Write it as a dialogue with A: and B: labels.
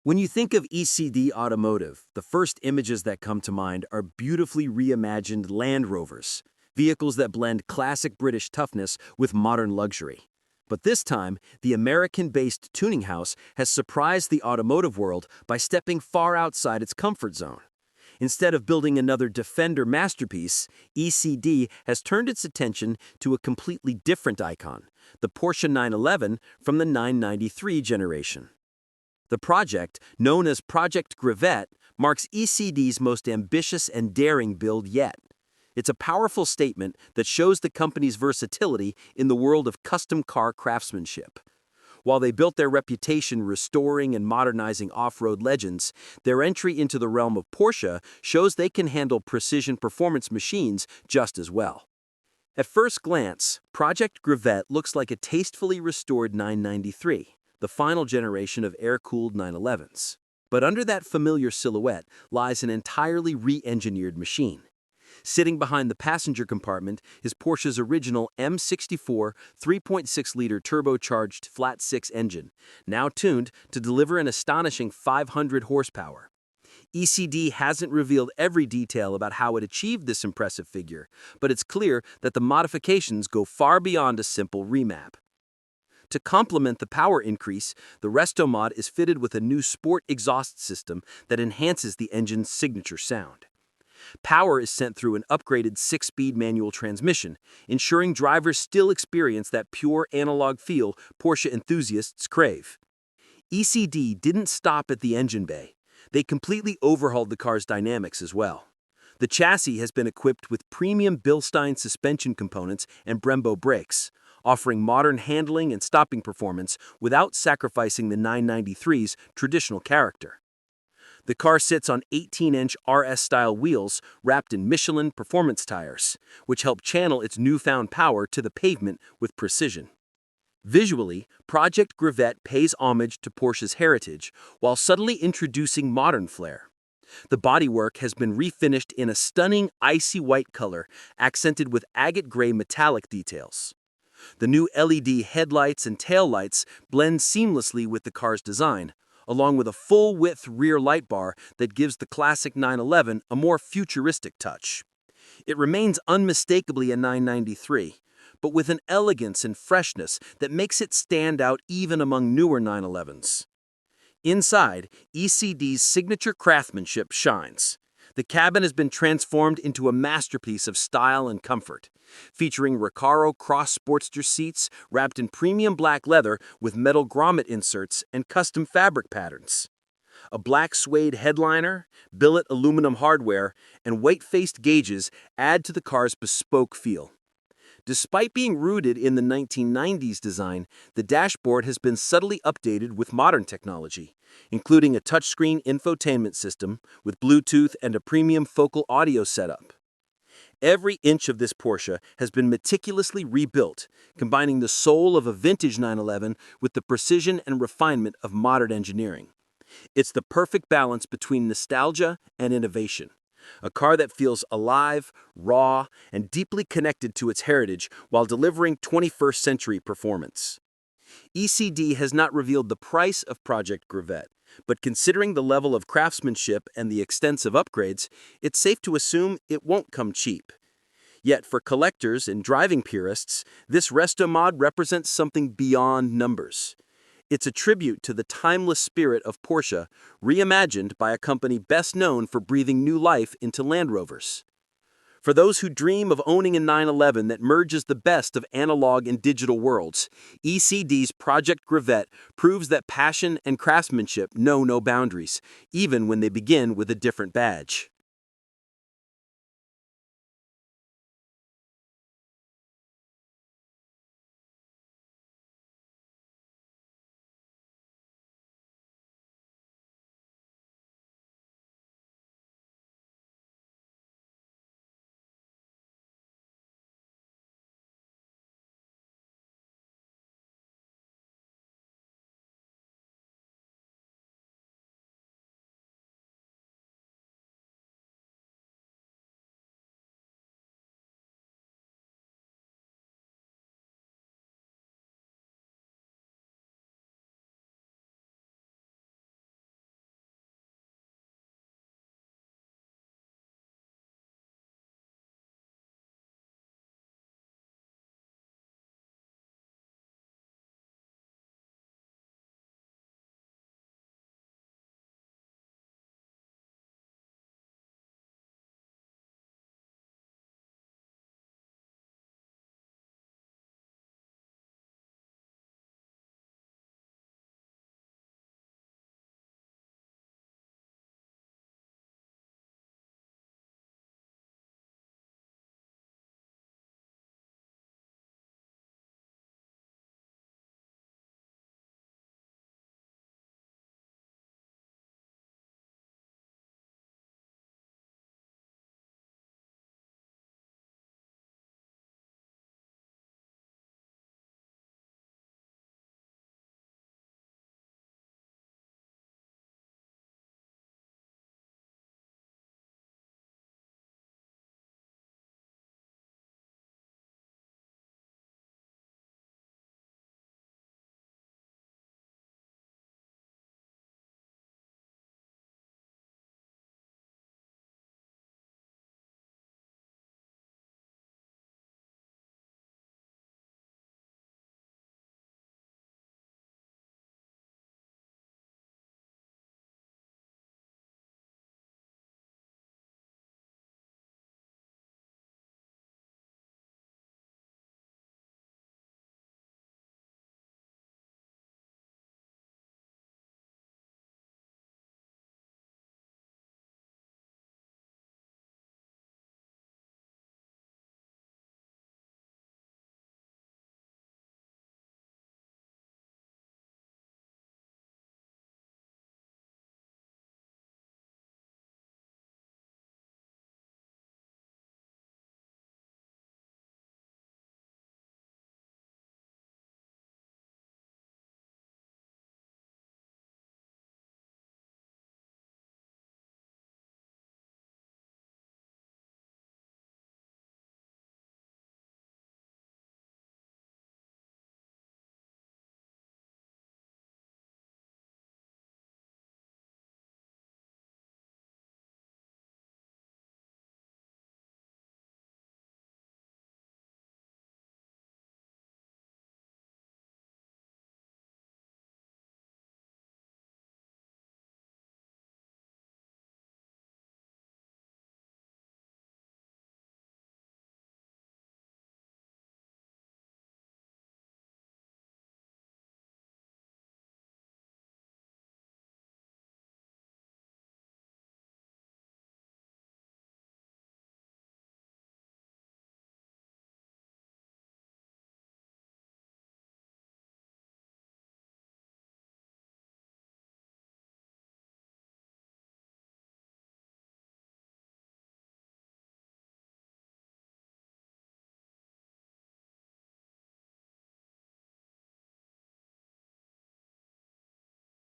A: When you think of ECD Automotive, the first images that come to mind are beautifully reimagined Land Rovers, vehicles that blend classic British toughness with modern luxury. But this time, the American-based tuning house has surprised the automotive world by stepping far outside its comfort zone. Instead of building another Defender masterpiece, ECD has turned its attention to a completely different icon, the Porsche 911 from the 993 generation. The project, known as Project Gravette, marks ECD's most ambitious and daring build yet. It's a powerful statement that shows the company's versatility in the world of custom car craftsmanship. While they built their reputation restoring and modernizing off-road legends, their entry into the realm of Porsche shows they can handle precision performance machines just as well. At first glance, Project Gravette looks like a tastefully restored 993. The final generation of air-cooled 911s. But under that familiar silhouette lies an entirely re-engineered machine. Sitting behind the passenger compartment is Porsche's original M64 3.6-liter turbocharged flat-six engine, now tuned to deliver an astonishing 500 horsepower. ECD hasn't revealed every detail about how it achieved this impressive figure, but it's clear that the modifications go far beyond a simple remap. To complement the power increase, the Restomod is fitted with a new sport exhaust system that enhances the engine's signature sound. Power is sent through an upgraded 6-speed manual transmission, ensuring drivers still experience that pure analog feel Porsche enthusiasts crave. ECD didn't stop at the engine bay. They completely overhauled the car's dynamics as well. The chassis has been equipped with premium Bilstein suspension components and Brembo brakes, offering modern handling and stopping performance without sacrificing the 993's traditional character. The car sits on 18-inch RS-style wheels wrapped in Michelin performance tires, which help channel its newfound power to the pavement with precision. Visually, Project Gravette pays homage to Porsche's heritage while subtly introducing modern flair. The bodywork has been refinished in a stunning icy white color, accented with agate gray metallic details. The new LED headlights and taillights blend seamlessly with the car's design, along with a full-width rear light bar that gives the classic 911 a more futuristic touch. It remains unmistakably a 993, but with an elegance and freshness that makes it stand out even among newer 911s. Inside, ECD's signature craftsmanship shines. The cabin has been transformed into a masterpiece of style and comfort, featuring Recaro Cross Sportster seats wrapped in premium black leather with metal grommet inserts and custom fabric patterns. A black suede headliner, billet aluminum hardware, and white-faced gauges add to the car's bespoke feel. Despite being rooted in the 1990s design, the dashboard has been subtly updated with modern technology, including a touchscreen infotainment system with Bluetooth and a premium focal audio setup. Every inch of this Porsche has been meticulously rebuilt, combining the soul of a vintage 911 with the precision and refinement of modern engineering. It's the perfect balance between nostalgia and innovation. A car that feels alive, raw, and deeply connected to its heritage while delivering 21st-century performance. ECD has not revealed the price of Project Gravette, but considering the level of craftsmanship and the extensive upgrades, it's safe to assume it won't come cheap. Yet for collectors and driving purists, this Restomod represents something beyond numbers. It's a tribute to the timeless spirit of Porsche, reimagined by a company best known for breathing new life into Land Rovers. For those who dream of owning a 911 that merges the best of analog and digital worlds, ECD's Project Gravette proves that passion and craftsmanship know no boundaries, even when they begin with a different badge.